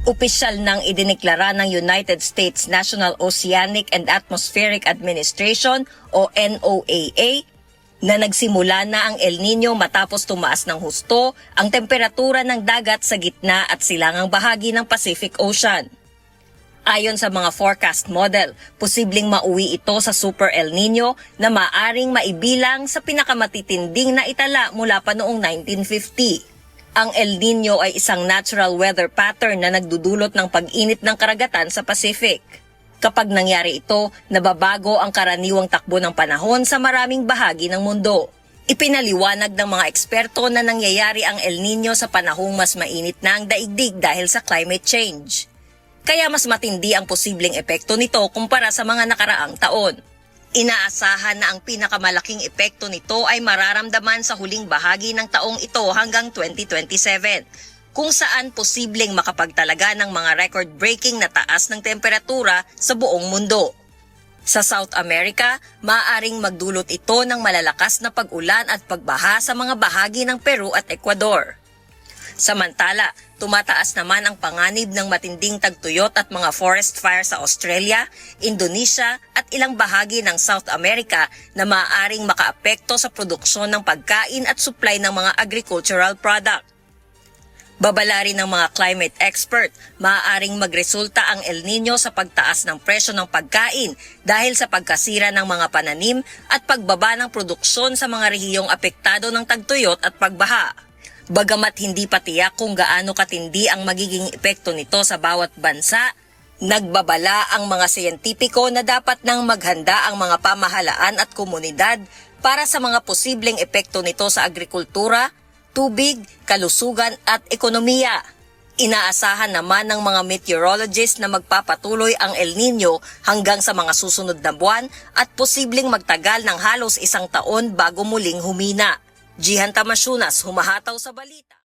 Opisyal nang idineklara ng United States National Oceanic and Atmospheric Administration o NOAA na nagsimula na ang El Nino matapos tumaas ng husto ang temperatura ng dagat sa gitna at silangang bahagi ng Pacific Ocean. Ayon sa mga forecast model, posibleng mauwi ito sa Super El Nino na maaring maibilang sa pinakamatitinding na itala mula pa noong 1950. Ang El Nino ay isang natural weather pattern na nagdudulot ng pag-init ng karagatan sa Pacific. Kapag nangyari ito, nababago ang karaniwang takbo ng panahon sa maraming bahagi ng mundo. Ipinaliwanag ng mga eksperto na nangyayari ang El Nino sa panahong mas mainit na ang daigdig dahil sa climate change. Kaya mas matindi ang posibleng epekto nito kumpara sa mga nakaraang taon. Inaasahan na ang pinakamalaking epekto nito ay mararamdaman sa huling bahagi ng taong ito hanggang 2027, kung saan posibleng makapagtalaga ng mga record-breaking na taas ng temperatura sa buong mundo. Sa South America, maaaring magdulot ito ng malalakas na pag-ulan at pagbaha sa mga bahagi ng Peru at Ecuador. Samantala, tumataas naman ang panganib ng matinding tagtuyot at mga forest fire sa Australia, Indonesia at ilang bahagi ng South America na maaaring makaapekto sa produksyon ng pagkain at supply ng mga agricultural product. Babala rin ng mga climate expert, maaaring magresulta ang El Nino sa pagtaas ng presyo ng pagkain dahil sa pagkasira ng mga pananim at pagbaba ng produksyon sa mga rehiyong apektado ng tagtuyot at pagbaha. Bagamat hindi pa tiyak kung gaano katindi ang magiging epekto nito sa bawat bansa, nagbabala ang mga siyentipiko na dapat nang maghanda ang mga pamahalaan at komunidad para sa mga posibleng epekto nito sa agrikultura, tubig, kalusugan at ekonomiya. Inaasahan naman ng mga meteorologist na magpapatuloy ang El Nino hanggang sa mga susunod na buwan at posibleng magtagal ng halos 1 taon bago muling humina. Jihan Tamasunas, humahataw sa balita.